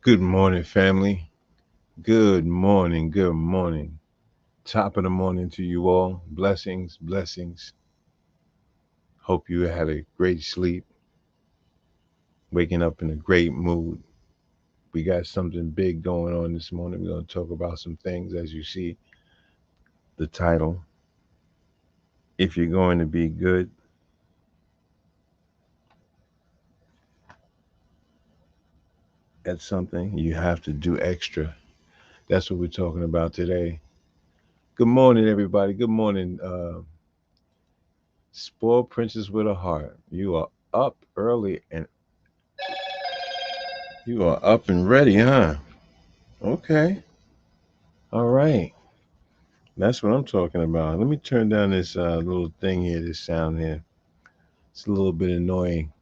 Good morning, family. Good morning. Good morning. Top of the morning to you all. Blessings, blessings. Hope you had a great sleep, waking up in a great mood. We got something big going on this morning. We're going to talk about some things as you see the title. If you're going to be good at something, you have to do extra. That's what we're talking about today. Good morning, everybody. Good morning, spoiled princess with a heart. You are up early and you are up and ready, huh? Okay. All right. That's what I'm talking about. Let me turn down this little thing here, this sound here. It's a little bit annoying.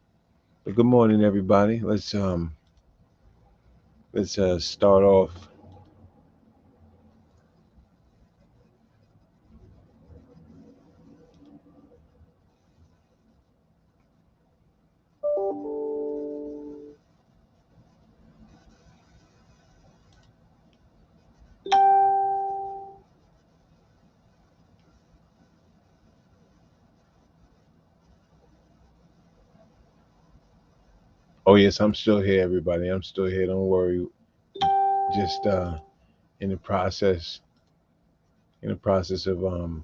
But good morning, everybody. Let's start off. Oh yes, I'm still here, everybody. I'm still here. Don't worry. Just in the process, of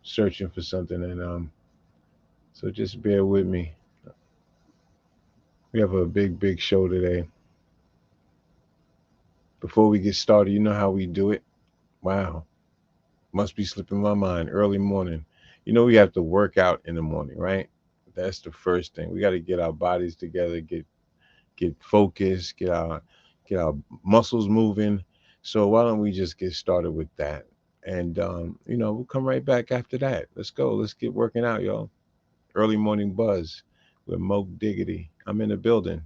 searching for something, and so just bear with me. We have a big show today. Before we get started, you know how we do it. Wow, must be slipping my mind. Early morning. You know we have to work out in the morning, right? That's the first thing. We got to get our bodies together, get focused, get our muscles moving. So why don't we just get started with that? And we'll come right back after that. Let's go. Let's get working out, y'all. Early morning buzz with Mo Diggity. I'm in the building.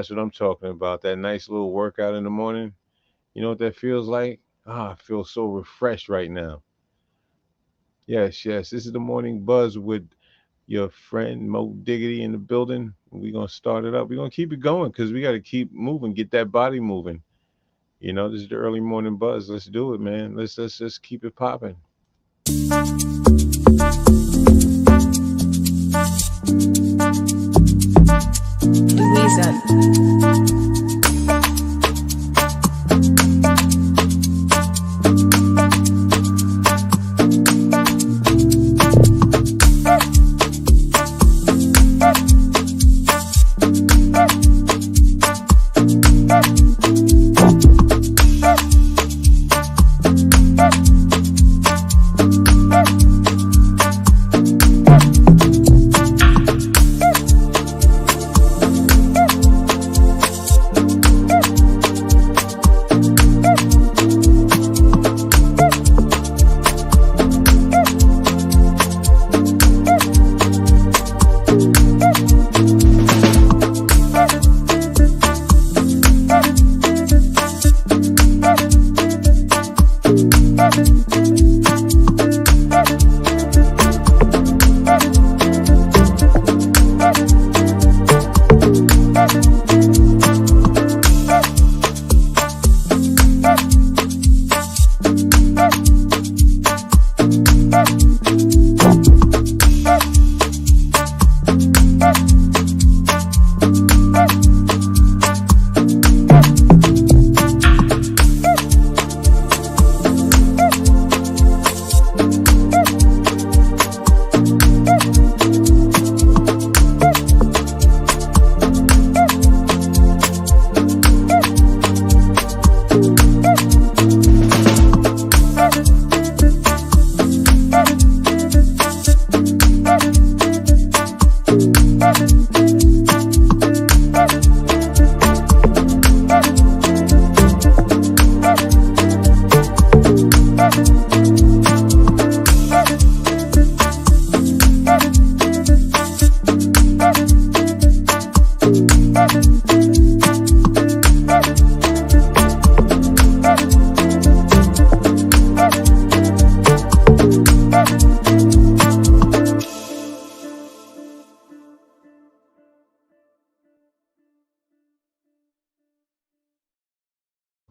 That's what I'm talking about. That nice little workout in the morning. You know what that feels like? Ah, I feel so refreshed right now. Yes, yes. This is the morning buzz with your friend Mo Diggity in the building. We're gonna start it up. We're gonna keep it going because we gotta keep moving, get that body moving. This is the early morning buzz. Let's do it, man. Let's keep it popping. Louisa.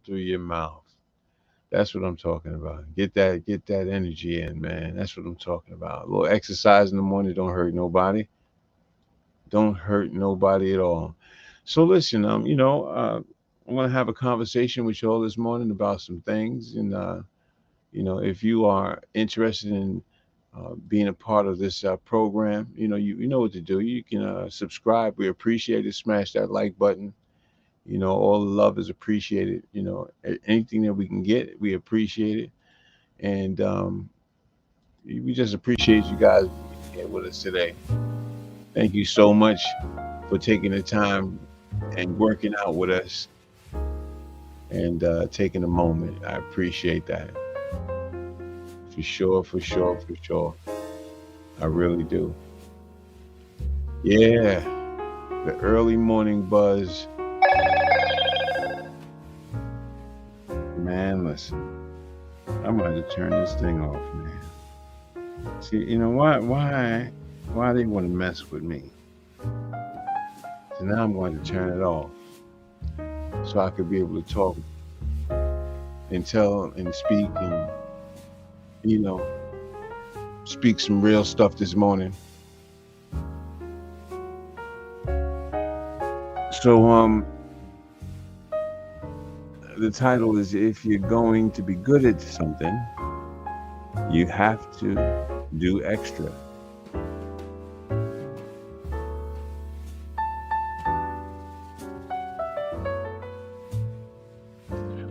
Through your mouth. That's what I'm talking about. Get that energy in, man. That's what I'm talking about. A little exercise in the morning don't hurt nobody. Don't hurt nobody at all. So listen, I want to have a conversation with you all this morning about some things, and if you are interested in being a part of this program, you know what to do. You can subscribe. We appreciate it. Smash that like button. All the love is appreciated. Anything that we can get, we appreciate it. And we just appreciate you guys being here with us today. Thank you so much for taking the time and working out with us and taking a moment. I appreciate that. For sure, for sure, for sure. I really do. Yeah, the early morning buzz. Man, listen, I'm going to turn this thing off, man. See, why they want to mess with me? So now I'm going to turn it off so I could be able to talk and tell and speak and, you know, speak some real stuff this morning. So, the title is If You're Going to Be Good at Something, You Have to Do Extra.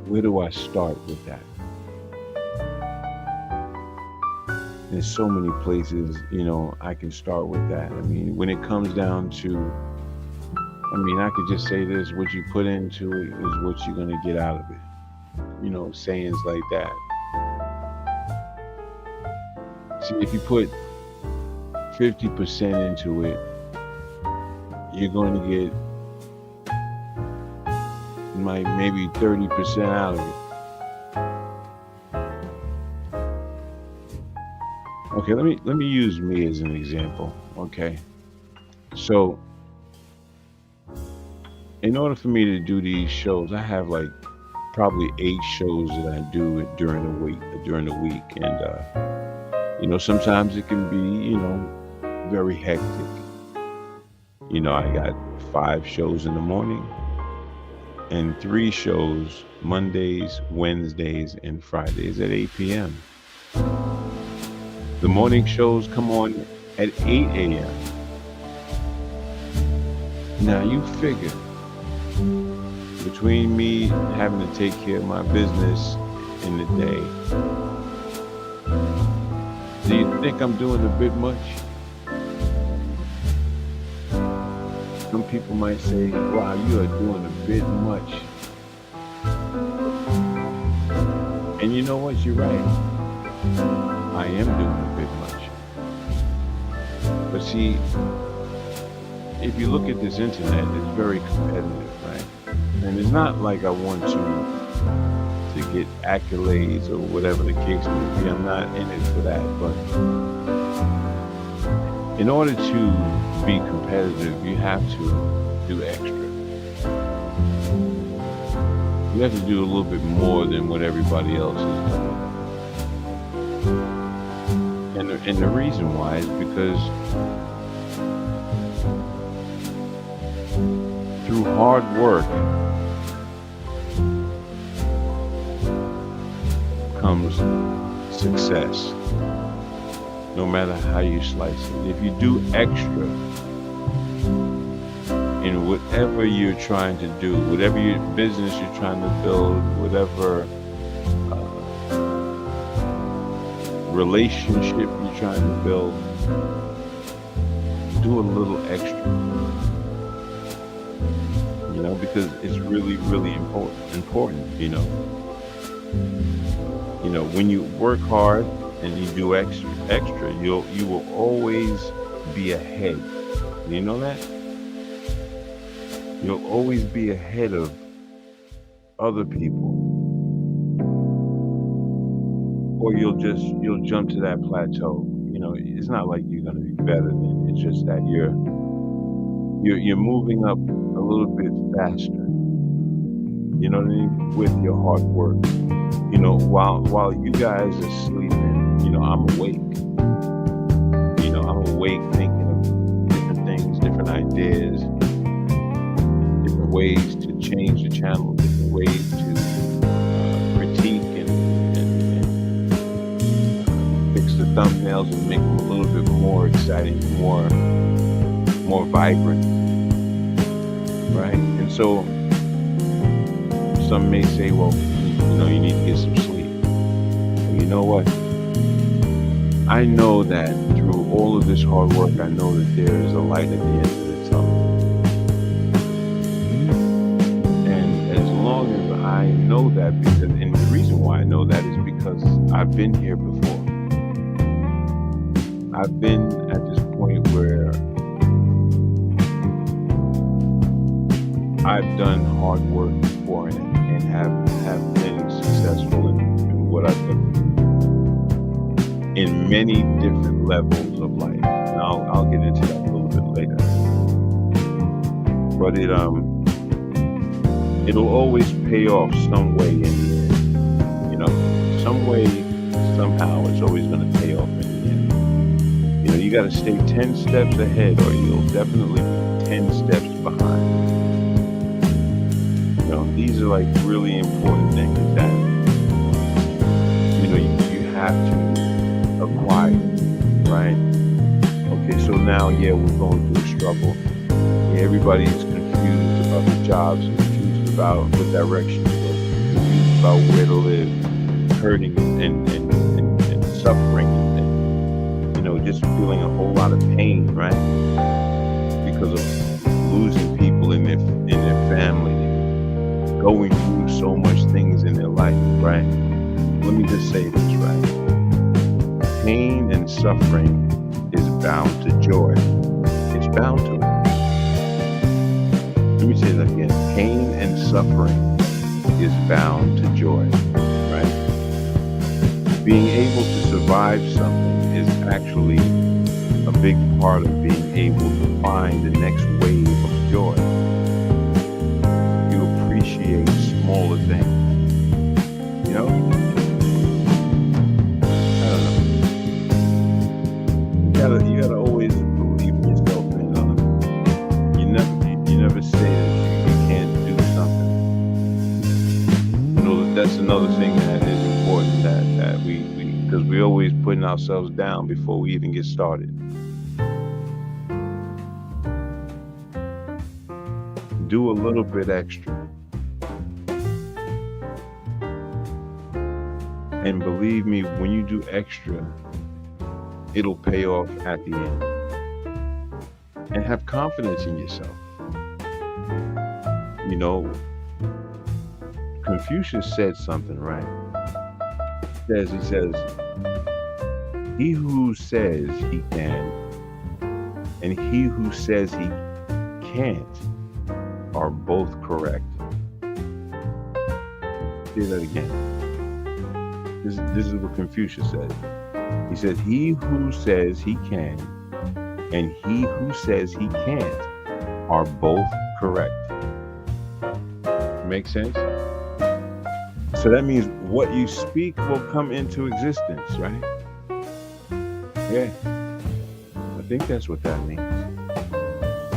Where do I start with that? There's so many places, I can start with that. I mean, when it comes down to, I could just say this: what you put into it is what you're going to get out of it. Sayings like that. See, if you put 50% into it, you're going to get like maybe 30% out of it. Okay, let me use me as an example. Okay, so in order for me to do these shows, I have like probably 8 shows that I do during the week. And sometimes it can be very hectic. I got 5 shows in the morning and 3 shows Mondays, Wednesdays, and Fridays at 8 p.m. The morning shows come on at 8 a.m. Now you figure, between me having to take care of my business in the day, do you think I'm doing a bit much? Some people might say, wow, you are doing a bit much. And you know what? You're right. I am doing a bit much. But see, if you look at this internet, it's very competitive, right? And it's not like I want to get accolades or whatever the case may be. I'm not in it for that. But in order to be competitive, you have to do extra. You have to do a little bit more than what everybody else is doing. And the reason why is because through hard work comes success, no matter how you slice it. If you do extra in whatever you're trying to do, whatever your business you're trying to build, whatever relationship you're trying to build, do a little extra. Because it's really, really important. When you work hard and you do extra, you will always be ahead. You know that? You'll always be ahead of other people. Or you'll jump to that plateau. It's not like you're gonna be better than, it's just that you're moving up a little bit faster. You know what I mean? With your hard work. While you guys are sleeping, I'm awake. I'm awake thinking of different things, different ideas, different ways to change the channel, different ways to critique and fix the thumbnails and make them a little bit more exciting, more vibrant, right? And so some may say, well, you need to get some sleep. But you know what? I know that through all of this hard work, I know that there is a light at the end of the tunnel. And as long as I know that, and the reason why I know that is because I've been here before. I've been at this point where I've done hard work before and have been successful in what I've done in many different levels of life. And I'll get into that a little bit later. But it'll always pay off some way in the end. Some way, somehow, it's always going to pay off in the end. You got to stay 10 steps ahead, or you'll definitely be 10 steps behind. These are like really important things that you have to acquire, right? Okay, so now we're going through a struggle. Everybody's confused about the jobs, confused about what direction to go, confused about where to live, hurting and suffering, and just feeling a whole lot of pain, right? Because of losing people in their family, going through so much things in their life, right? Let me just say this, right? Pain and suffering is bound to joy. It's bound to it. Let me say that again. Pain and suffering is bound to joy, right? Being able to survive something is actually a big part of being able to find the next wave of joy. You appreciate smaller things, you know? I don't know. You gotta always believe in yourself, and you never say that you can't do something. You know, that's another thing that is important that we because we're always putting ourselves down before we even get started. Do a little bit extra. And believe me, when you do extra, it'll pay off at the end. And have confidence in yourself. You know, Confucius said something, right? He says, he who says he can and he who says he can't are both correct. Say that again. This is what Confucius said. He said, he who says he can and he who says he can't are both correct. Make sense? So that means what you speak will come into existence, right? Yeah. I think that's what that means.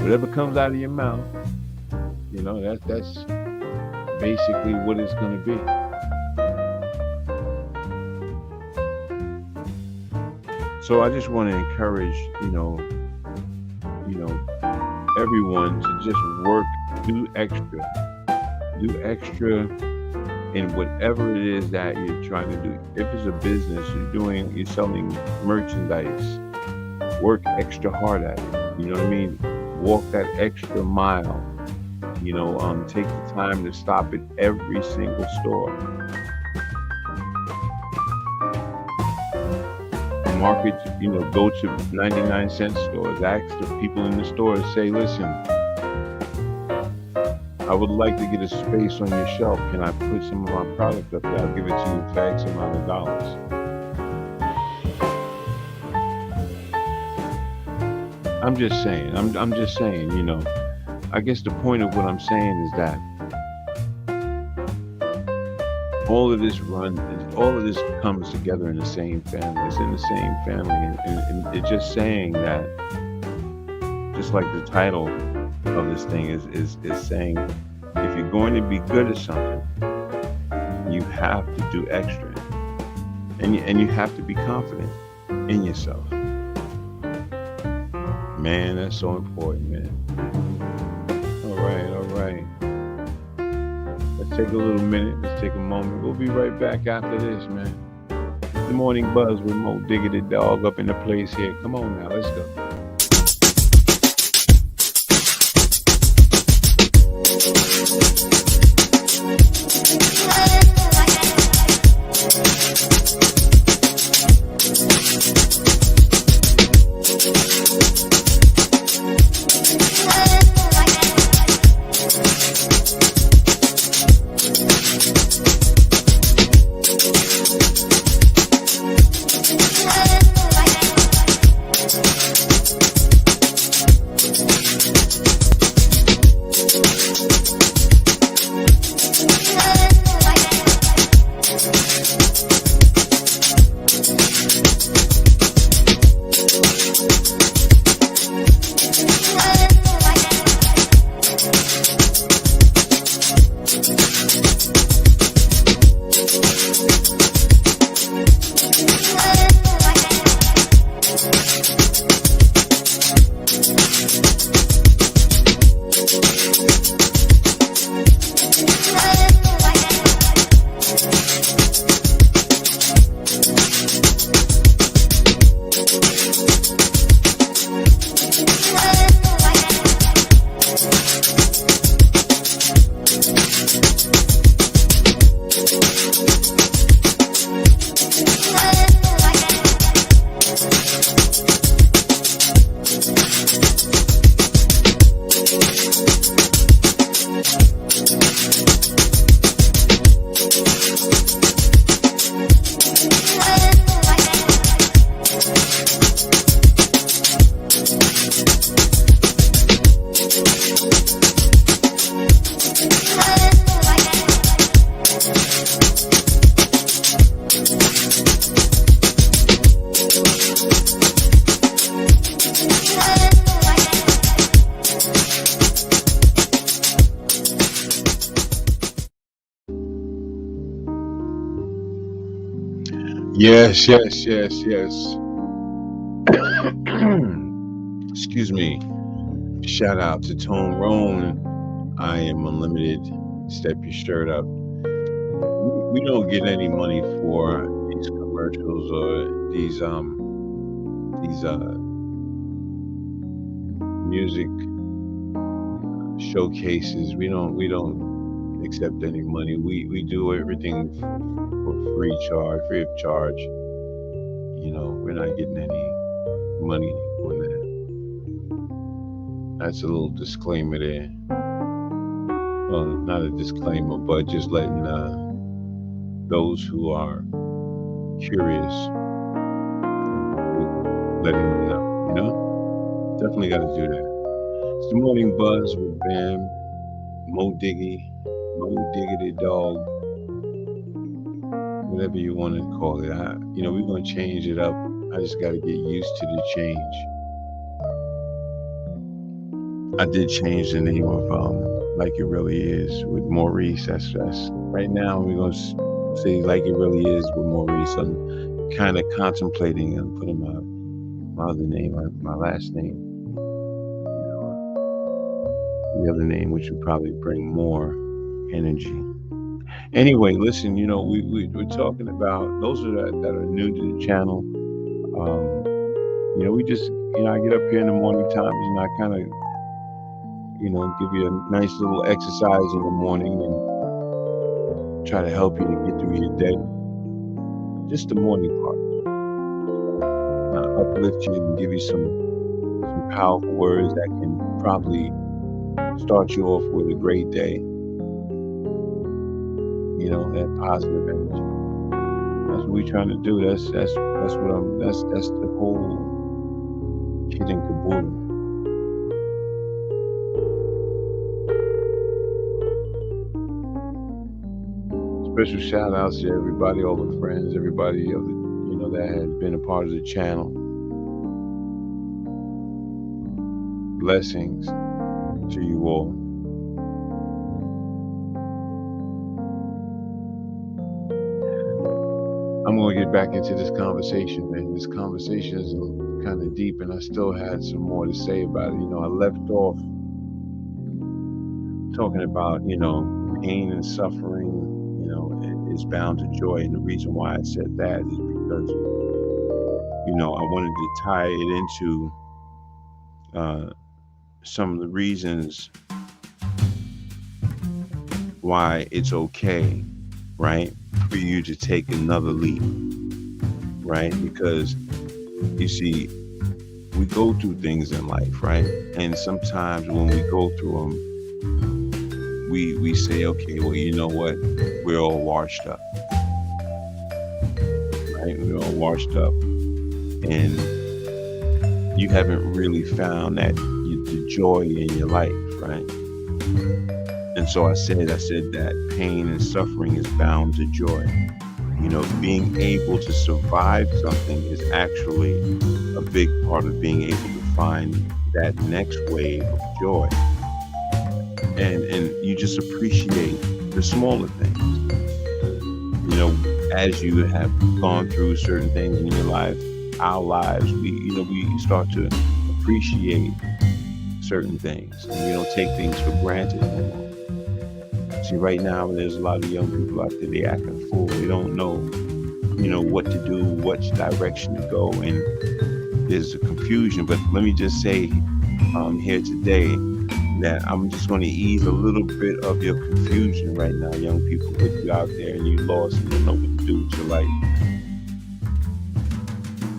Whatever comes out of your mouth, you know, that's basically what it's going to be. So I just want to encourage, everyone to just work, do extra in whatever it is that you're trying to do. If it's a business, you're selling merchandise, work extra hard at it. You know what I mean? Walk that extra mile. Take the time to stop at every single store. Market, go to 99-cent stores, ask the people in the stores, say, listen, I would like to get a space on your shelf. Can I put some of my product up there? I'll give it to you for X amount of dollars. I'm just saying, I guess the point of what I'm saying is that all of this comes together in the same family. It's in the same family. And it's just saying that, just like the title of this thing is saying, if you're going to be good at something, you have to do extra. And you have to be confident in yourself. Man, that's so important, man. All right. Let's take a little minute. Let's take a moment. We'll be right back after this, man. The Morning Buzz with Mo Diggity Dog up in the place here. Come on now, let's go. Yes, yes, yes, yes. Excuse me. Shout out to Tone Roan. I am unlimited. Step your shirt up. We don't get any money for these commercials or these music showcases. We don't accept any money. We do everything for free of charge. We're not getting any money on that. That's a little disclaimer there. Well, not a disclaimer, but just letting those who are curious, letting them know. Definitely got to do that. It's the morning buzz with Bam, Mo Diggity Dog, whatever you want to call it. We're gonna change it up. I just got to get used to the change. I did change the name of Like It Really Is with Maurice. That's right now we're gonna say Like It Really Is with Maurice. I'm kind of contemplating on putting my other name, my last name, the other name, which would probably bring more energy. Anyway, listen, we're talking about those that are new to the channel. We just, I get up here in the morning times and I kind of, give you a nice little exercise in the morning and try to help you to get through your day. Just the morning part. Uplift you and give you some powerful words that can probably start you off with a great day. That positive energy. That's what we're trying to do. That's the whole kit and caboodle. Special shout outs to everybody, all the friends, everybody that has been a part of the channel. Blessings to you all. I'm going to get back into this conversation, man. This conversation is kind of deep, and I still had some more to say about it. I left off talking about, pain and suffering, is bound to joy. And the reason why I said that is because, I wanted to tie it into some of the reasons why it's okay, right, for you to take another leap, right? Because you see, we go through things in life, right? And sometimes when we go through them, we say, okay, well, you know what? We're all washed up, right? We're all washed up, and you haven't really found the joy in your life, right? And so I said that pain and suffering is bound to joy. Being able to survive something is actually a big part of being able to find that next wave of joy. And you just appreciate the smaller things. As you have gone through certain things in your life, our lives, we start to appreciate certain things, and we don't take things for granted anymore. See, right now, there's a lot of young people out there, they acting a fool. They don't know, what to do, which direction to go, and there's a confusion. But let me just say here today that I'm just going to ease a little bit of your confusion right now, young people, with you out there and you lost and you don't know what to do with your life.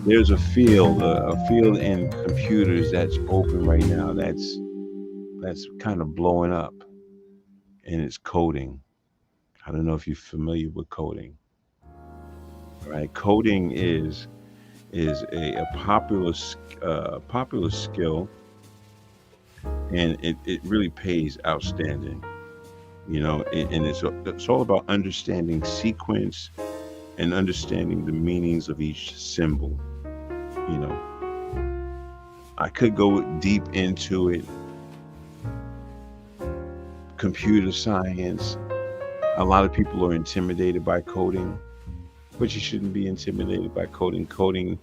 There's a field in computers that's open right now that's kind of blowing up, and it's coding. I don't know if you're familiar with coding. Right? Coding is a popular skill, and it really pays outstanding. And it's all about understanding sequence and understanding the meanings of each symbol. I could go deep into it. Computer science. A lot of people are intimidated by coding. but you shouldn't be intimidated by coding. Coding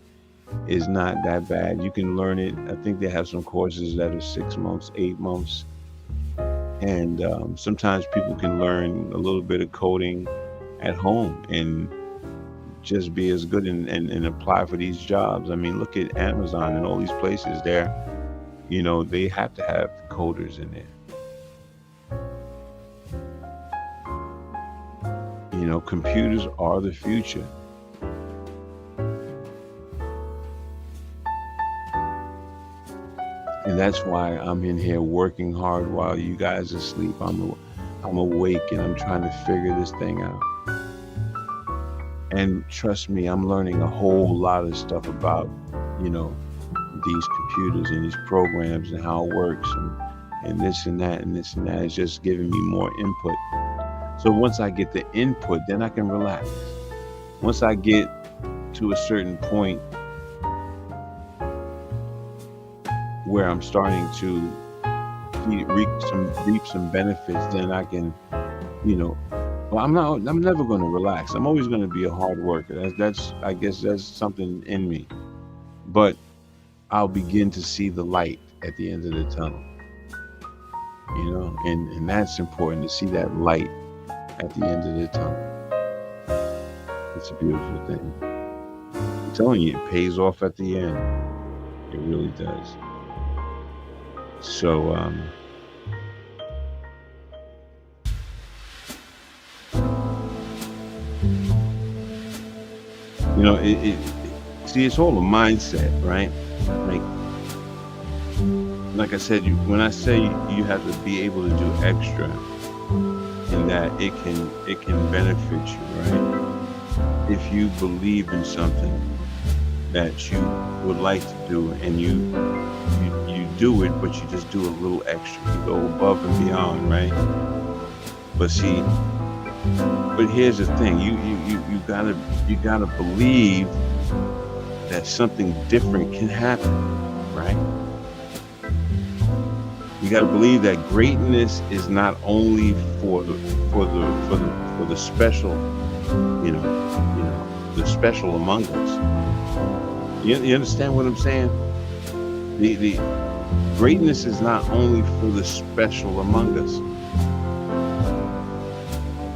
is not that bad. You can learn it. I think they have some courses that are 6 months, 8 months, and sometimes people can learn a little bit of coding at home and just be as good and apply for these jobs. I mean, look at Amazon and all these places there. They have to have coders in there. Computers are the future. And that's why I'm in here working hard while you guys are asleep. I'm awake and I'm trying to figure this thing out. And trust me, I'm learning a whole lot of stuff about, these computers and these programs and how it works and this and that and this and that. It's just giving me more input. So once I get the input, then I can relax. Once I get to a certain point where I'm starting to reap some benefits, then I can, well, I'm never going to relax. I'm always going to be a hard worker. I guess that's something in me. But I'll begin to see the light at the end of the tunnel. And that's important, to see that light at the end of the tunnel. It's a beautiful thing. I'm telling you, it pays off at the end. It really does. So, see, it's all a mindset, right? Like I said, when I say you have to be able to do extra, and that it can benefit you, right? If you believe in something that you would like to do, and you do it, but you just do a little extra, you go above and beyond, right? But here's the thing: you gotta believe that something different can happen, right? You got to believe that greatness is not only for the special, the special among us. You understand what I'm saying? The greatness is not only for the special among us.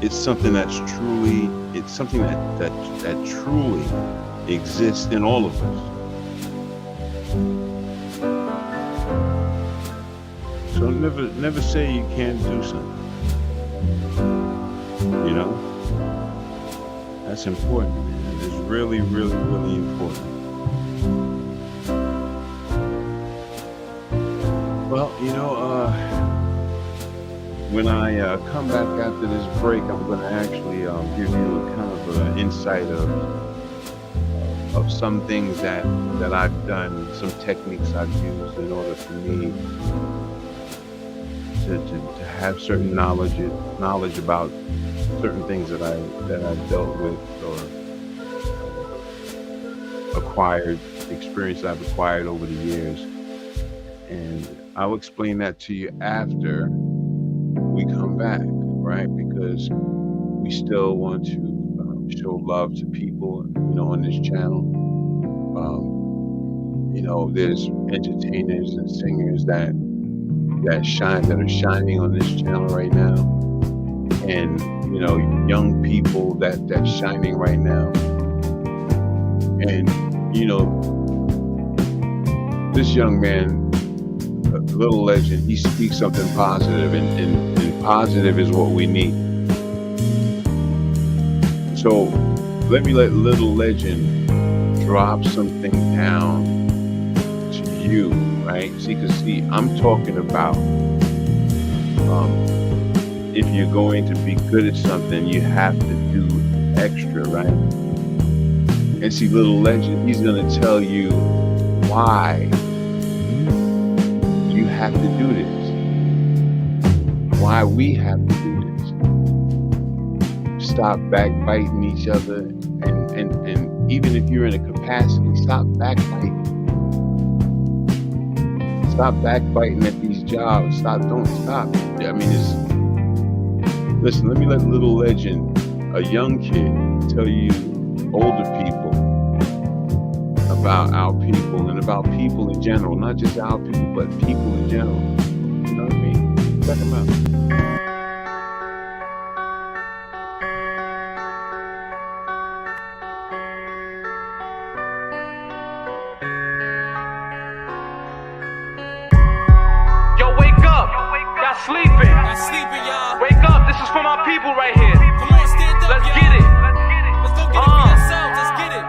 It's something that truly exists in all of us. So never say you can't do something. That's important, man. It's really, really, really important. Well, when I come back after this break, I'm going to actually give you a kind of an insight of some things that I've done, some techniques I've used in order for me to have certain knowledge about certain things that I've dealt with or acquired, experience I've acquired over the years. And I'll explain that to you after we come back, right? Because we still want to show love to people, on this channel. There's entertainers and singers that are shining on this channel right now, and young people that's shining right now. And this young man, a little legend, he speaks something positive, and positive is what we need. So let me let little legend drop something down to you, right? See, I'm talking about if you're going to be good at something, you have to do extra, right? And see, little legend, he's going to tell you why you have to do this, why we have to do this. Stop backbiting each other, and even if you're in a capacity, stop backbiting. Stop backbiting at these jobs. Stop. I mean, listen, let me let little legend, a young kid, tell you older people about our people and about people in general, not just our people, but people in general. You know what I mean? Check them out. Sleeping. Not sleeping, y'all. Wake up. This is for my people right here. Come on, stand up. Let's get it. Let's go get it for yourselves. Let's get it.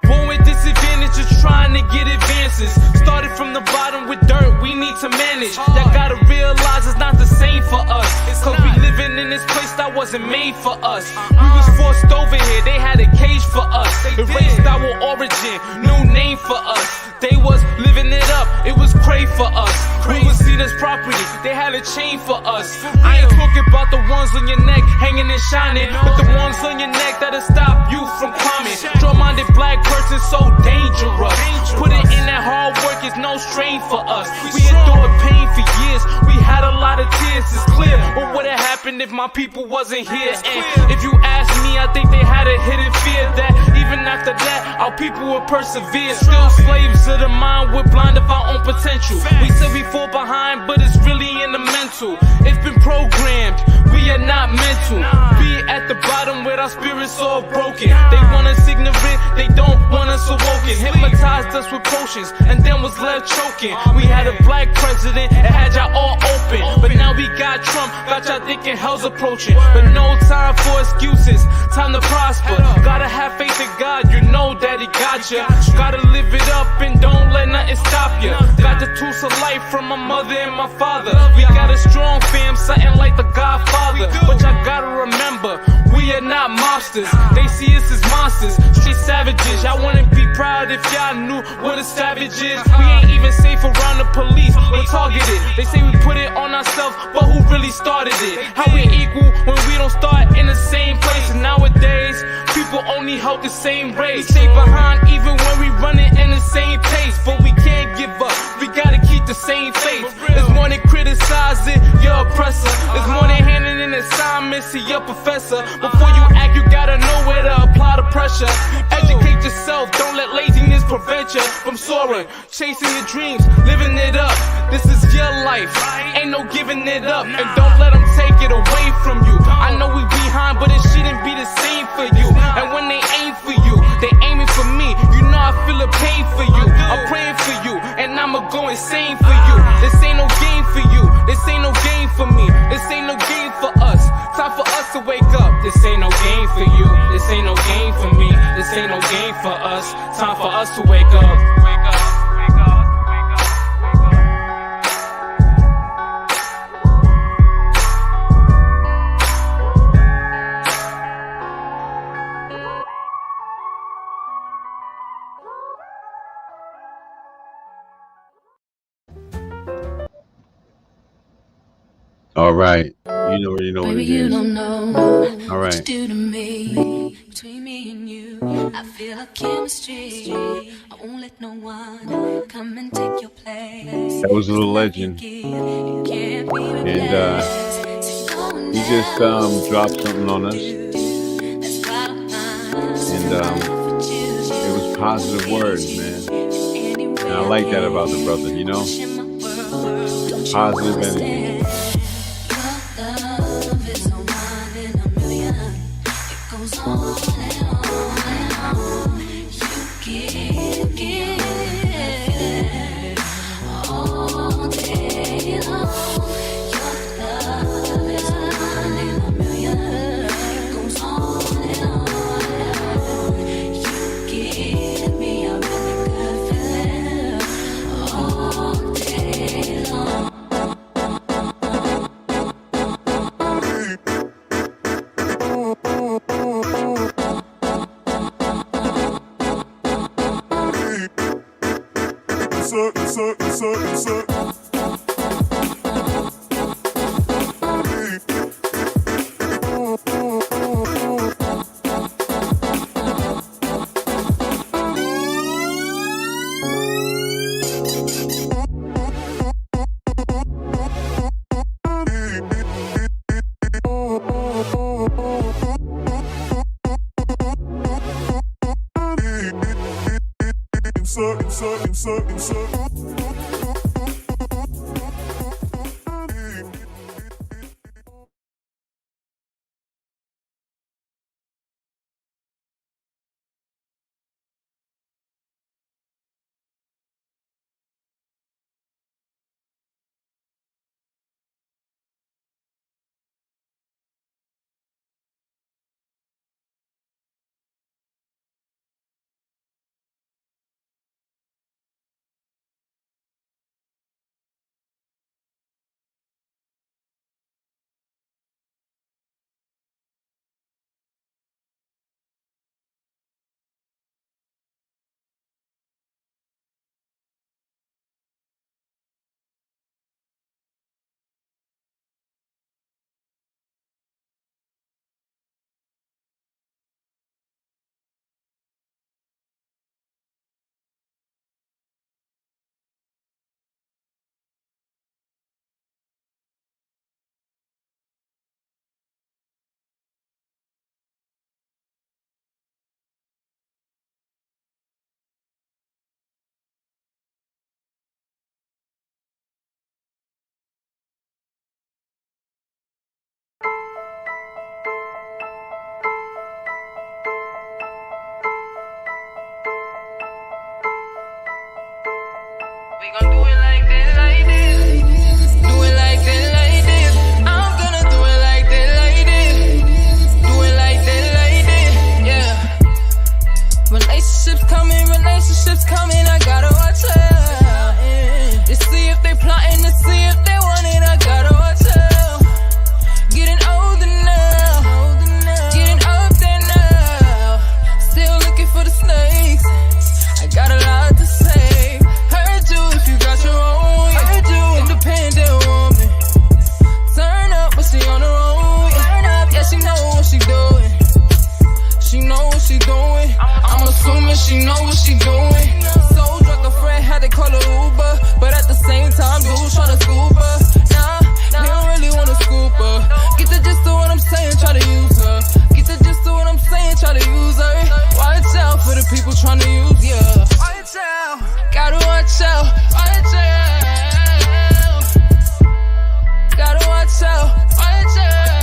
Born with disadvantages, trying to get advances. Started from the bottom with dirt, we need to manage. Y'all gotta realize it's not the same for us. Cause we living in this place that wasn't made for us. We was forced over here, they had a cage for us. Erased our origin, new name for us. They was living it up, it was cray for us. We was seen as property, they had a chain for us. I ain't talking about the ones on your neck, hanging and shining, but the ones on your neck that'll stop you from climbing. Strong-minded black person so dangerous. Put it in that hard work, it's no strain for us. We endured pain for years, we had a lot of tears. It's clear what would've happened if my people wasn't here. And if you ask me, I think they had a hidden fear that even after that, our people would persevere. Still slaves of the mind, we're blind of our own potential. We say we fall behind, but it's really in the mental. It's been programmed, we are not mental. Be at the bottom with our spirits all broken. They want us ignorant, they don't want us awoken. Hypnotized us with potions, and then was left choking. We had a black president, it had y'all all open. But now we got Trump, got y'all thinking hell's approaching. But no time for excuses, time to prosper. Gotta have faith in God, you know that he got ya. Gotta live it up and don't let nothing stop ya. Got the tools of life from my mother and my father. We got a strong fam, something like the Godfather. But y'all gotta remember, we are not monsters. They see us as monsters, street savages. Y'all wouldn't be proud if y'all knew what a savage is. We ain't even safe around the police, we're targeted. They say we put it on ourselves, but who really started it? How we equal when we don't start in the same place? And nowadays, people only hold the same race. We stay behind even when we running in the same pace. But we can't give up, we gotta keep the same faith. It's more than criticizing your oppressor. It's more than handing in assignments to your professor. Before you act, you gotta know where to apply the pressure. Educate yourself, don't let laziness prevent you from soaring. Chasing your dreams, living it up. This is your life, ain't no giving it up. And don't let them take it away from you. I know we behind, but it shouldn't be the same for you. And when they aim for you, they aiming for me. You know I feel a pain for you. I'm praying for you, and I'ma go insane for you. This ain't no game for you, this ain't no game for me. This ain't no game for us, time for us to wake up. This ain't no game for you, this ain't no game for me. This ain't no game for us, time for us to wake up. Wake up. All right. You already know what it you is. don't know All what you right. do to me. Between me and you, I feel a chemistry. I won't let no one come and take your place. That was a little legend. You can't be And replaced. he just dropped something on us. And it was positive words, man. And I like that about the brother, you know? Positive energy. We gon' do it like this, like this. Do it like this, like this. I'm gonna do it like this, like this. Do it like this, like this. Yeah. Relationships coming, I gotta watch out. To see if they plotting, to see if they want it, I gotta watch out. Getting older now, getting up there now. Still looking for the snakes. I got a lot to say. Heard you if you got your own. Heard you, independent woman. Turn up, but she on her own. Turn up, yeah, she know what she doing. She know what she doing. I'm assuming she know what she doing. So drunk, a friend had to call her Uber, but at the same time, dude tryna scoop her. Nah, he don't really wanna scoop her. Get the gist of what I'm saying, try to use her. Get the gist of what I'm saying, try to use her. Watch out for the people tryna use ya. Watch out, gotta watch out. Watch out, gotta watch out. Watch out.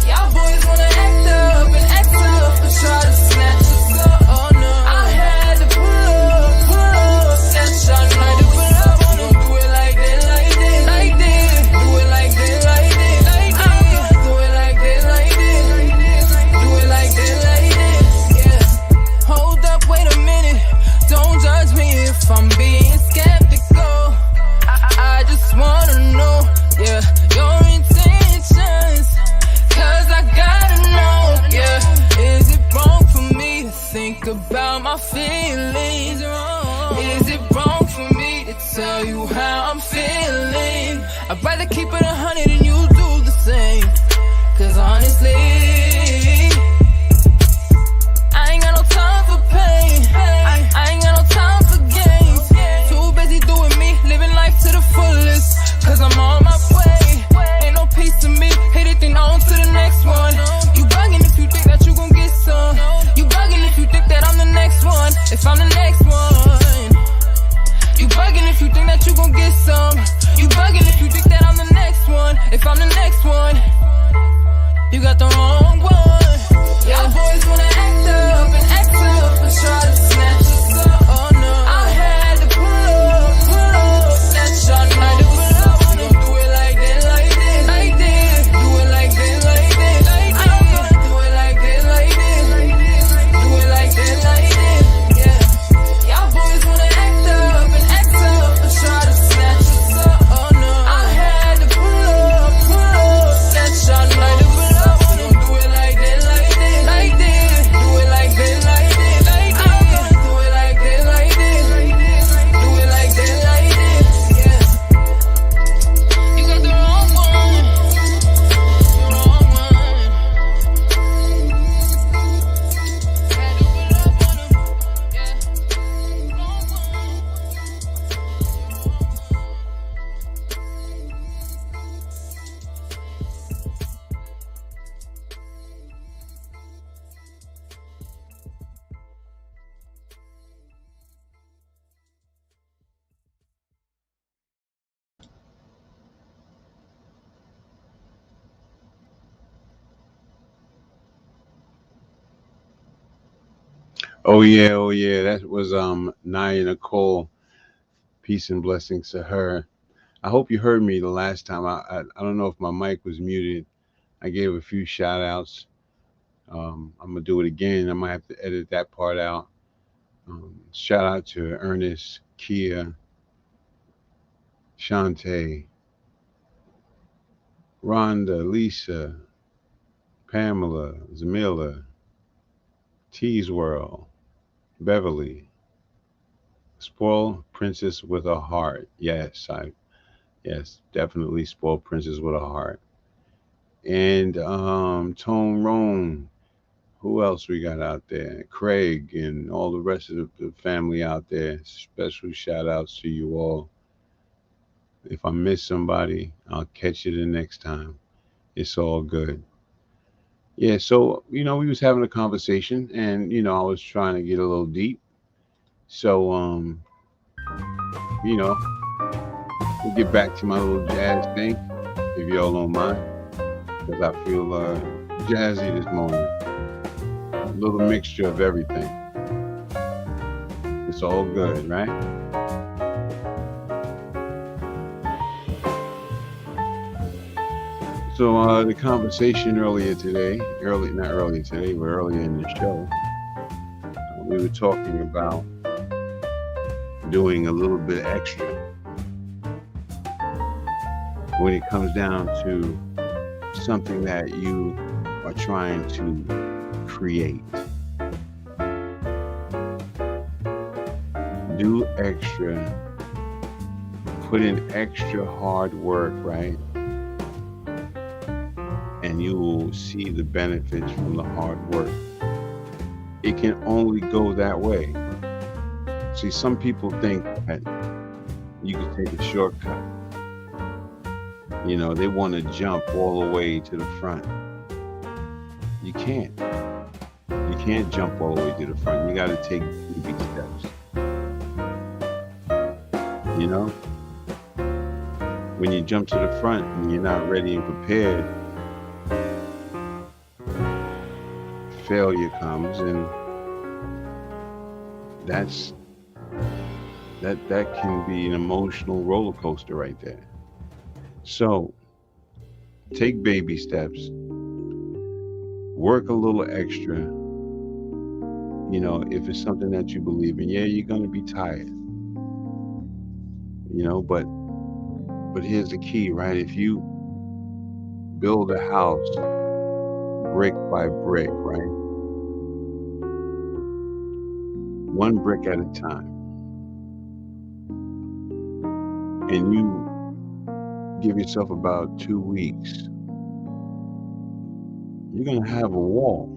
Y'all boys wanna act up and act up and try to snatch us up. Oh no, I had to pull up, snatch y'all night to pull up. Wanna do it like that, like this, like this. Do it like that, like this, like this. Do it like that, like this. Do it like that, like this. Yeah. Hold up, wait a minute. Don't judge me if I'm being skeptical. I just wanna know, yeah, your intentions. Cause I gotta know, yeah. Is it wrong for me to think about my feelings? Is it wrong for me to tell you how I'm feeling? I'd rather keep it 100 and you do the same. Cause honestly, I ain't got no time for pain. I ain't got no time for games. Too busy doing me, living life to the fullest. Cause I'm on my way. Ain't no peace to me, hit it then on to the next one. You bugging if you think that you gon' get some. You bugging if you think that I'm the next one. If I'm the next one. You bugging if you think that you gon' get some. You bugging if you think that I'm the next one. If I'm the next one. You got the wrong one. Y'all boys wanna act up and try to snatch us up. Oh no, I had to pull up, snatch y'all night to pull up. Wanna do it like that, like this, like this. Do it like that, like this, like this. I'm gonna do it like that, like this. Do it like that, like this. Yeah. Y'all boys wanna act up and try to snatch us up. Oh no, I had to pull up, snatch y'all night to pull up. Wanna do it like that, like this, like this. Oh yeah. That was Naya Nicole. Peace and blessings to her. I hope you heard me the last time. I don't know if my mic was muted. I gave a few shout outs. I'm gonna do it again. I might have to edit that part out. Shout out to Ernest, Kia, Shantae, Rhonda, Lisa, Pamela, Zamila, Tease World, Beverly, Spoiled Princess with a Heart. Yes, definitely Spoiled Princess with a Heart. And Tone Roan. Who else we got out there? Craig and all the rest of the family out there. Special shout outs to you all. If I miss somebody, I'll catch you the next time. It's all good. Yeah, so we was having a conversation, and I was trying to get a little deep. So you know, we'll get back to my little jazz thing, if y'all don't mind, because I feel jazzy this morning. A little mixture of everything. It's all good, right? So the conversation earlier today, not earlier today, but earlier in the show, we were talking about doing a little bit extra when it comes down to something that you are trying to create. Do extra, put in extra hard work, right? And you will see the benefits from the hard work. It can only go that way. See, some people think that you can take a shortcut. They want to jump all the way to the front. You can't. You can't jump all the way to the front. You got to take baby steps. When you jump to the front and you're not ready and prepared, failure comes, and that can be an emotional roller coaster right there. So take baby steps, work a little extra. If it's something that you believe in, yeah, you're gonna be tired. But here's the key, right? If you build a house brick by brick, right? One brick at a time. And you give yourself about 2 weeks, you're going to have a wall.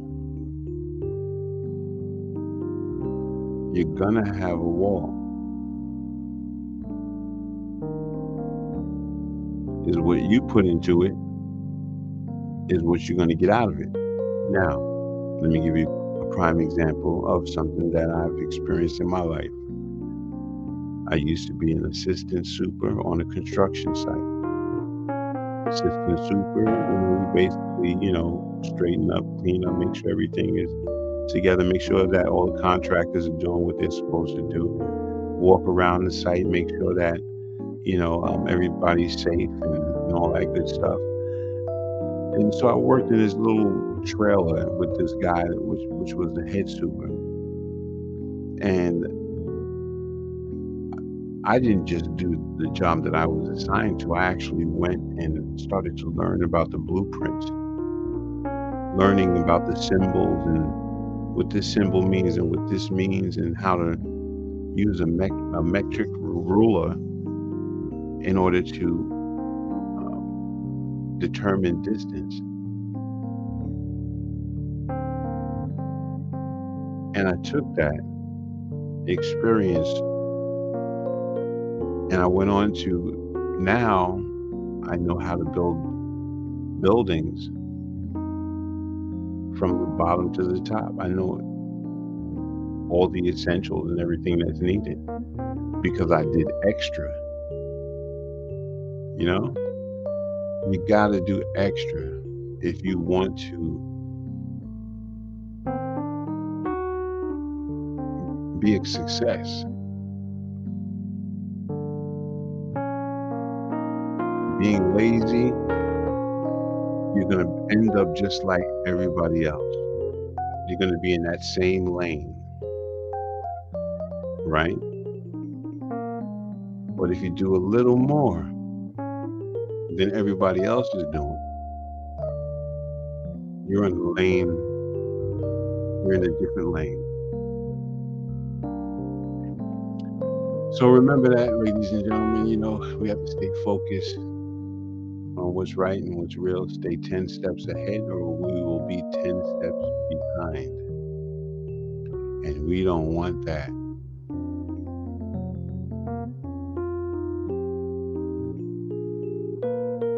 You're going to have a wall. Is what you put into it is what you're going to get out of it. Now, let me give you a prime example of something that I've experienced in my life. I used to be an assistant super on a construction site. Assistant super, we basically, straighten up, clean up, make sure everything is together, make sure that all the contractors are doing what they're supposed to do. Walk around the site, make sure that, everybody's safe and all that good stuff. And so I worked in this little trailer with this guy, which was the head super. And I didn't just do the job that I was assigned to. I actually went and started to learn about the blueprints, learning about the symbols and what this symbol means and what this means, and how to use a metric ruler in order to determine distance. And I took that experience and I went on to, now I know how to build buildings from the bottom to the top. I know all the essentials and everything that's needed because I did extra. You got to do extra if you want to be a success. Being lazy, you're going to end up just like everybody else. You're going to be in that same lane, right? But if you do a little more than everybody else is doing, you're in a lane, you're in a different lane. So remember that, ladies and gentlemen, we have to stay focused on what's right and what's real. Stay 10 steps ahead or we will be 10 steps behind. And we don't want that.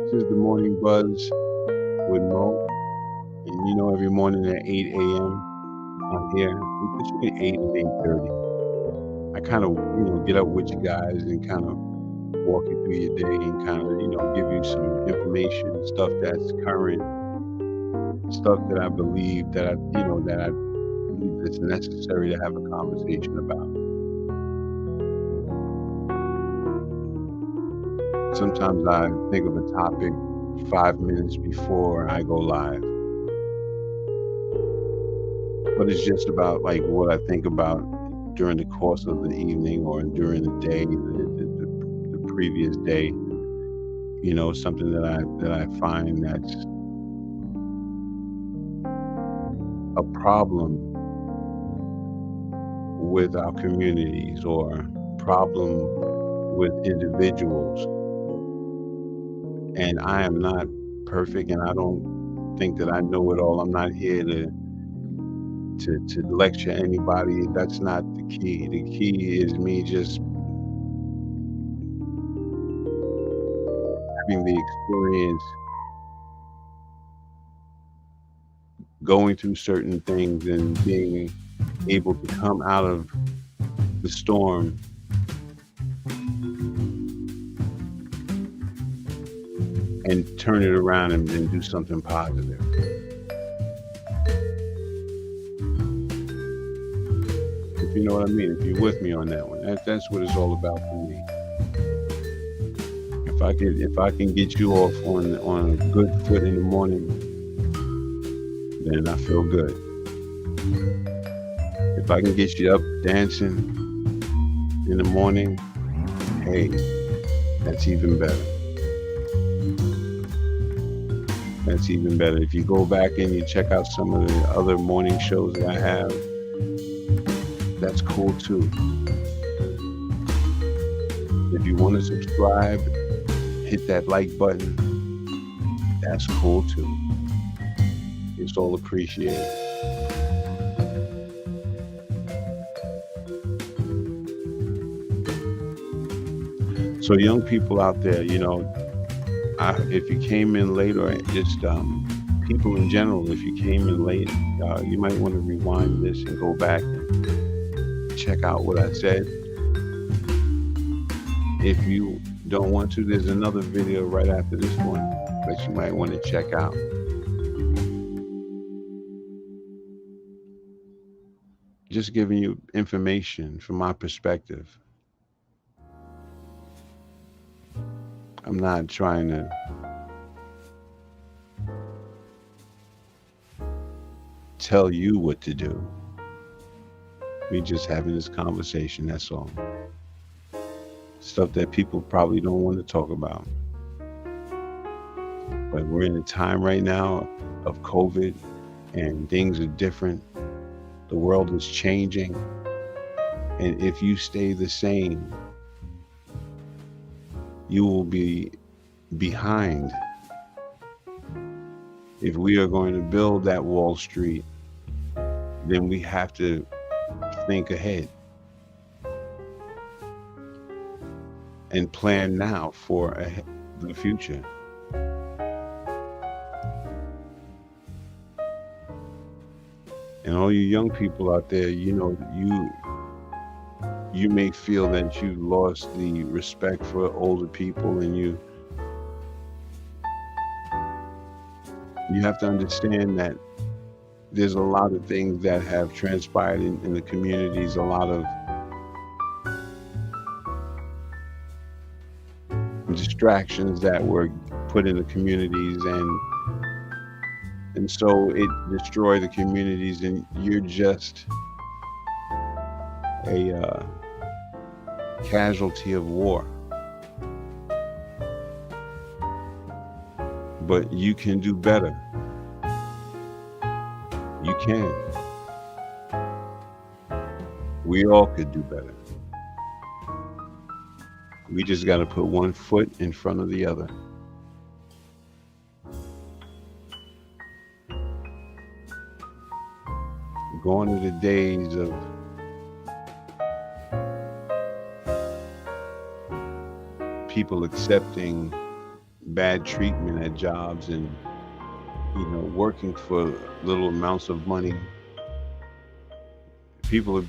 This is the Morning Buzz with Mo. And every morning at 8 a.m. I'm here. Between 8 and 8:30. I kind of, get up with you guys and kind of walk you through your day and kind of, give you some information, stuff that's current, stuff that I believe that I believe it's necessary to have a conversation about. Sometimes I think of a topic 5 minutes before I go live. But it's just about like what I think about during the course of the evening or during the day, the previous day. Something that I find that's a problem with our communities or problem with individuals. And I am not perfect, and I don't think that I know it all. I'm not here to lecture anybody. That's not the key. The key is me just having the experience, going through certain things and being able to come out of the storm and turn it around and do something positive. If you know what I mean, if you're with me on that one, that's what it's all about for me. If I can get you off on a good foot in the morning, then I feel good. If I can get you up dancing in the morning, hey, that's even better. That's even better. If you go back and you check out some of the other morning shows that I have, that's cool too. If you want to subscribe, hit that like button. That's cool too. It's all appreciated. So young people out there, if you came in late, or just people in general, if you came in late, you might want to rewind this and go back and check out what I said. If you don't want to, there's another video right after this one that you might want to check out. Just giving you information from my perspective. I'm not trying to tell you what to do. We just having this conversation, that's all. Stuff that people probably don't want to talk about. But we're in a time right now of COVID and things are different. The world is changing. And if you stay the same, you will be behind. If we are going to build that Wall Street, then we have to think ahead and plan now for the future. And all you young people out there, you may feel that you lost the respect for older people, and you have to understand that there's a lot of things that have transpired in the communities, a lot of distractions that were put in the communities, and so it destroyed the communities, and you're just a casualty of war. But you can do better. You can. We all could do better. We just got to put one foot in front of the other. Going to the days of people accepting bad treatment at jobs and, working for little amounts of money. People are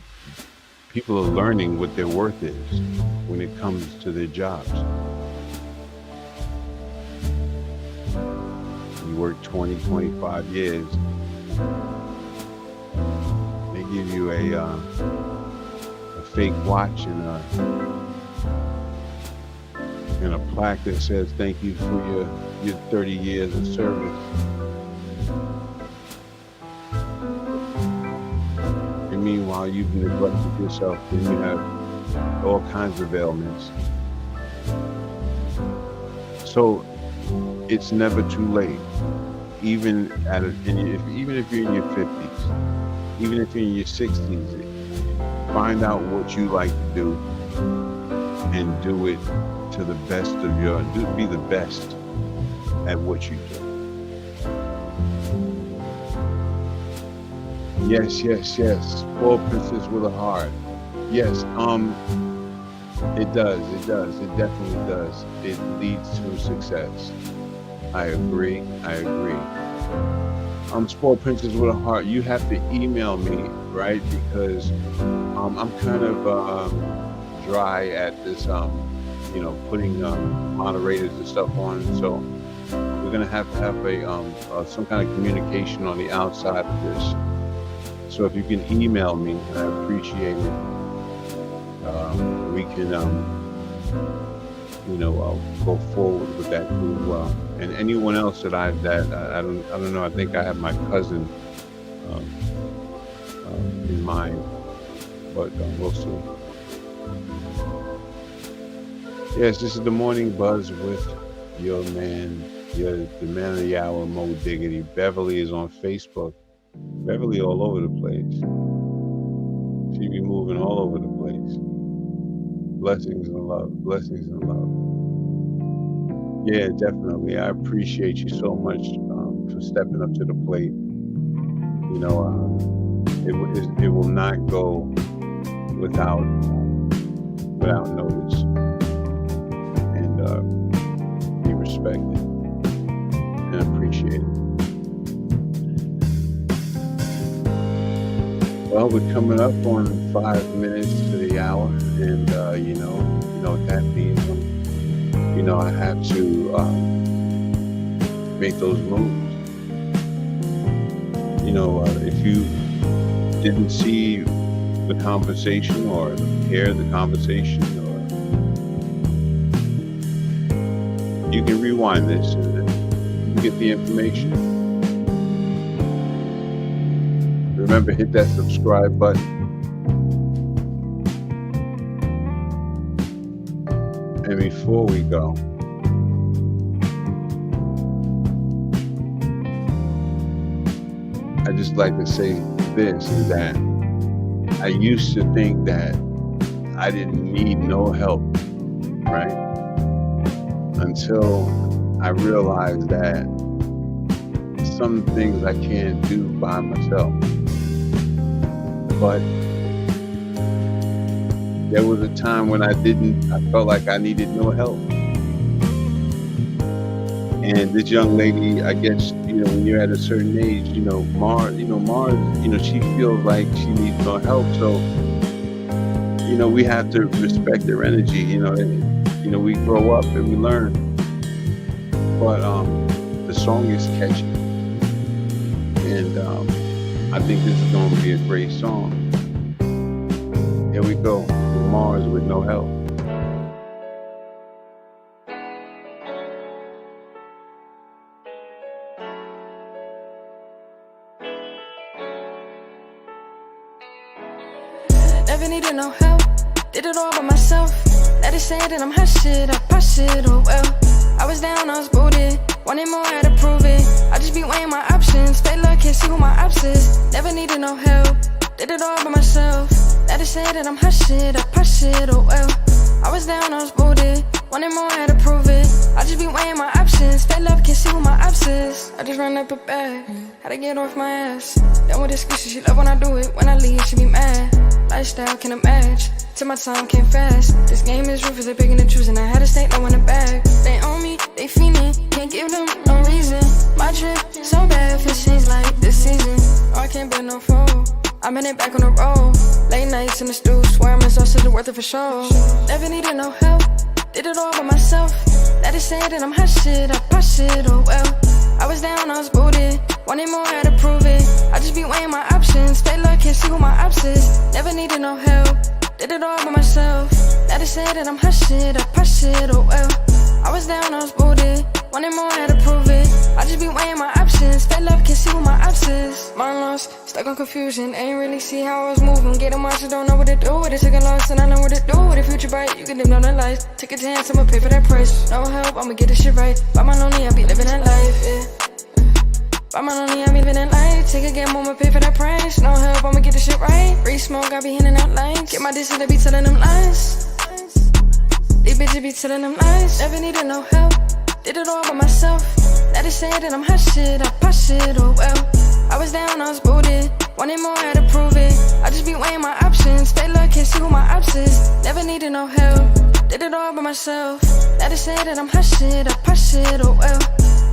learning what their worth is when it comes to their jobs. You work 20, 25 years, they give you a fake watch and a plaque that says thank you for your 30 years of service. And meanwhile, you've neglected yourself and you have all kinds of ailments. So it's never too late. Even if you're in your 50s, even if you're in your 60s, find out what you like to do and do it to the best of be the best at what you do. Yes. Spoiled princess with a heart. Yes, it does. It definitely does. It leads to success. I agree. Spoiled princess with a heart. You have to email me, right? Because I'm kind of dry at this, putting moderators and stuff on. So we're gonna have to have some kind of communication on the outside of this. So if you can email me, I appreciate it. We can, go forward with that pretty well. And anyone else that I don't know. I think I have my cousin in mind, but we'll see. Yes, this is the Morning Buzz with your man, the man of the hour, Mo Diggity. Beverly is on Facebook. Beverly all over the place. She be moving all over the place. Blessings and love. Yeah, definitely. I appreciate you so much for stepping up to the plate. It will not go without notice, and be respected and appreciated. Well, we're coming up on 5 minutes to the hour, and you know what that means. I have to make those moves. If you didn't see the conversation or hear the conversation, or you can rewind this and you can get the information. Remember, hit that subscribe button. And before we go, I just like to say this, is that I used to think that I didn't need no help, right? Until I realized that some things I can't do by myself. But there was a time when I felt like I needed no help. And this young lady, I guess, when you're at a certain age, Mars, she feels like she needs no help. So, we have to respect their energy, and, we grow up and we learn. But the song is catchy. And I think this is going to be a great song. Here we go. Mars with no help. Never needed no help, did it all by myself. Let it say that I'm hot shit, I pop shit, oh well. I was down, I was booted, wanted more, had to prove it. I just be weighing my options, fake love, can't see who my ops is. Never needed no help, did it all by myself. Let it say that I'm hot shit, I pop shit, oh well. I was down, I was booted, wanted more, had to prove it. I just be weighing my options, fake love, can't see who my ops is. I just run up a bag, had to get off my ass. Done with excuses, she love when I do it, when I leave, she be mad. Lifestyle can match, till my time came fast. This game is ruthless, they picking and choosing. I had to stay low in the bag. They own me, they fiending, can't give them no reason. My trip, so bad, for change like this season. Oh, I can't bet no foe, I'm in it back on the road. Late nights in the stew, swear I'm exhausted, the worth it for sure. Never needed no help, did it all by myself. Let it say that I'm hot shit, I pop shit, oh well. I was down, I was booted, wanted more, had to prove it. I just be weighing my options, fake love, can't see who my ops is. Never needed no help, did it all by myself. Let it say that I'm hot shit, I pop shit, oh well. I was down, I was booted, wanted more, had to prove it. I just be weighing my options, fake love, can't see who my ops is. Mind lost, stuck on confusion, ain't really see how I was moving. Get a monster, don't know what to do with it. Took a loss and I know what to do with it. Future bright, you can live on the life. Take a chance, I'ma pay for that price. No help, I'ma get this shit right. By my lonely, I be living that life, yeah. By my lonely, I be living that life. Take a gamble, I'ma pay for that price. No help, I'ma get this shit right. Free smoke, I be handing out lines. Get my distance, they be telling them lies. These bitches be telling them lies. Never needed no help, did it all by myself. Let it say that I'm hot shit, I pop shit, oh well. I was down, I was booted, wanted more, had to prove it. I just be weighing my options, fake love, can't see who my ops is. Never needed no help, did it all by myself. Let it say that I'm hot shit, I pop shit, oh well.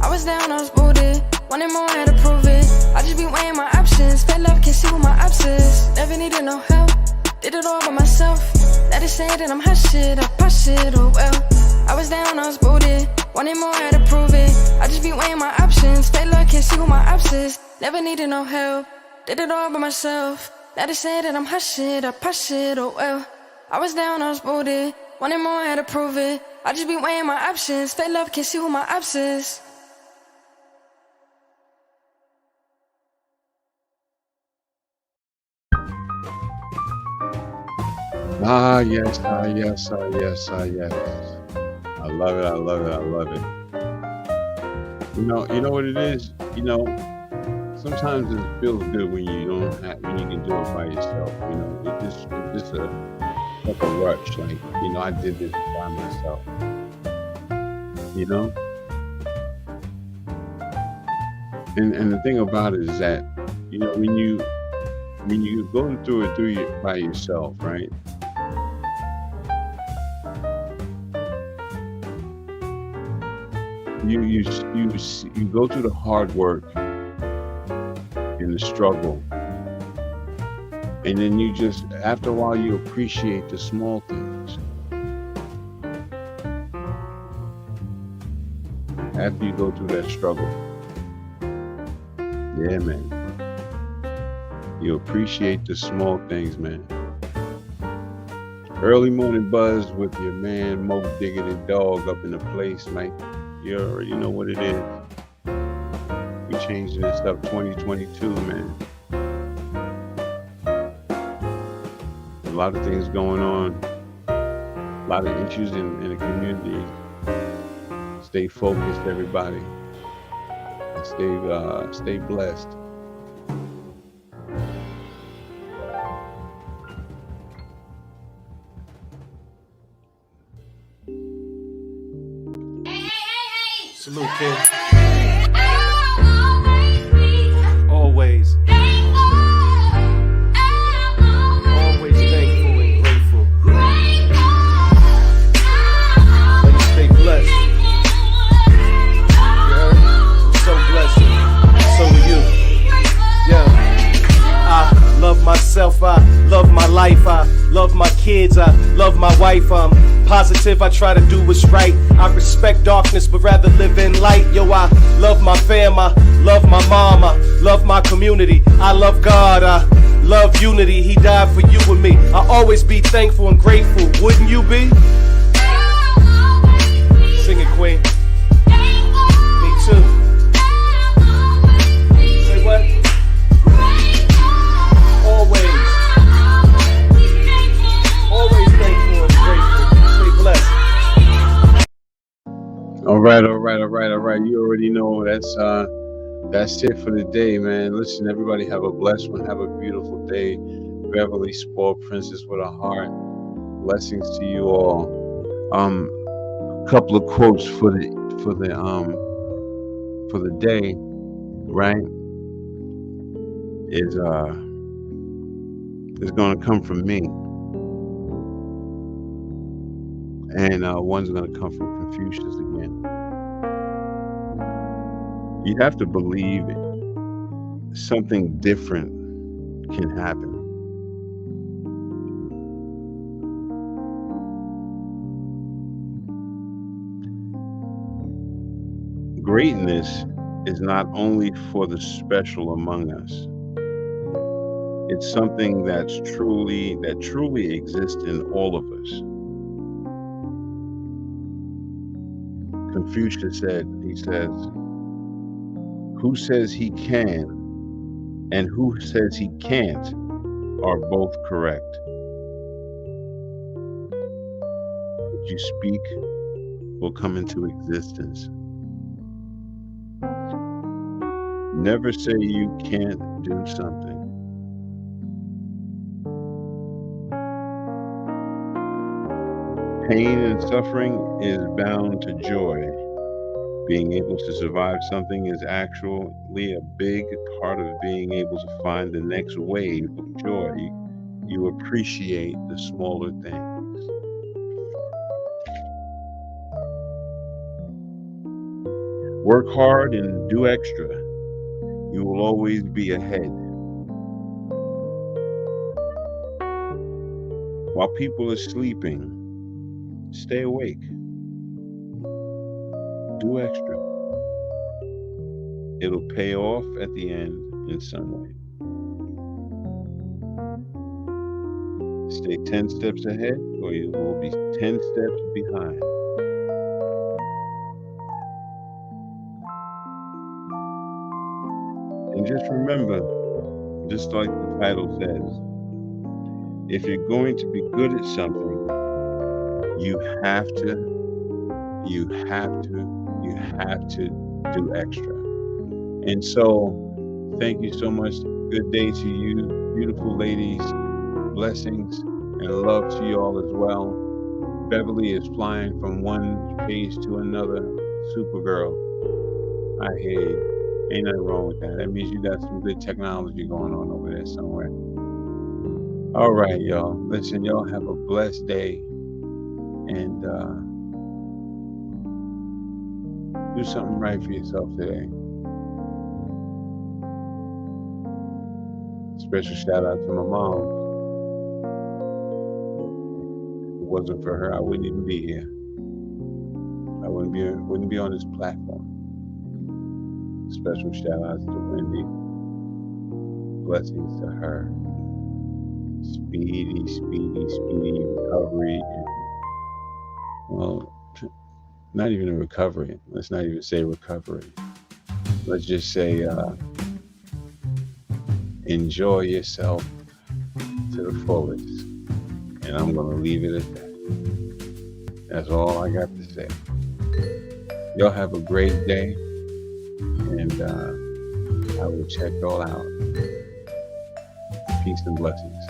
I was down, I was booted, wanted more, had to prove it. I just be weighing my options, fake love, can't see who my ops is. Never needed no help, did it all by myself. Let it say that I'm hot shit, I pop shit, oh well. I was down, I was booted, wanted more, had to prove it. I just be weighing my options, fake love, can't see who my ops is. Never needed no help, did it all by myself. Let it say that I'm hot shit, I pop shit, oh well. I was down, I was booted, wanted more, had to prove it. I just be weighing my options, fake love, can't see who my ops is. Ah, yes, ah, yes, ah, yes, ah, yes. I love it, I love it, I love it. You know what it is? Sometimes it feels good when when you can do it by yourself. It's just like a rush. Like, I did this by myself. And the thing about it is that, when you go through it by yourself, right? You go through the hard work and the struggle, and then after a while you appreciate the small things. After you go through that struggle, yeah, man, you appreciate the small things, man. Early morning buzz with your man Mo Diggity Dog up in the place, like. You already know what it is. We changing this up 2022, man. A lot of things going on. A lot of issues in the community. Stay focused, everybody. Stay blessed. Salute, kid. Always. Always thankful and grateful. Let me stay blessed. You heard? So blessed. So are you. Yeah. I love myself. I love my life. I love my kids. kids, I love my wife. I'm positive, I try to do what's right. I respect darkness, but rather live in light. Yo, I love my fam, I love my mom, I love my community. I love God, I love unity. He died for you and me. I'll always be thankful and grateful. Wouldn't you be? Sing it, Queen. Me too. Say what? Always. Always thankful and grateful. Stay blessed. All right. You already know that's it for the day, man. Listen, everybody have a blessed one. Have a beautiful day. Beverly, spoiled princess with a heart. Blessings to you all. Couple of quotes for the day, right? Is going to come from me, and one's going to come from Confucius again. You have to believe something different can happen. Greatness is not only for the special among us. It's something that truly exists in all of us. Confucius says, who says he can and who says he can't are both correct. What you speak will come into existence. Never say you can't do something. Pain and suffering is bound to joy. Being able to survive something is actually a big part of being able to find the next wave of joy. You appreciate the smaller things. Work hard and do extra. You will always be ahead. While people are sleeping, stay awake. Do extra. It'll pay off at the end in some way. Stay 10 steps ahead or you will be 10 steps behind. And just remember, just like the title says, if you're going to be good at something, you have to do extra. And so, thank you so much. Good day to you, beautiful ladies. Blessings and love to you all as well. Beverly is flying from one page to another. Supergirl. I hear you. Ain't nothing wrong with that. That means you got some good technology going on over there somewhere. All right, y'all. Listen, y'all have a blessed day. And do something right for yourself today. Special shout out to my mom. If it wasn't for her, I wouldn't even be here. I wouldn't be on this platform. Special shout outs to Wendy. Blessings to her. Speedy recovery. And, well, not even a recovery. Let's not even say recovery. Let's just say enjoy yourself to the fullest. And I'm going to leave it at that. That's all I got to say. Y'all have a great day. And I will check y'all out. Peace and blessings.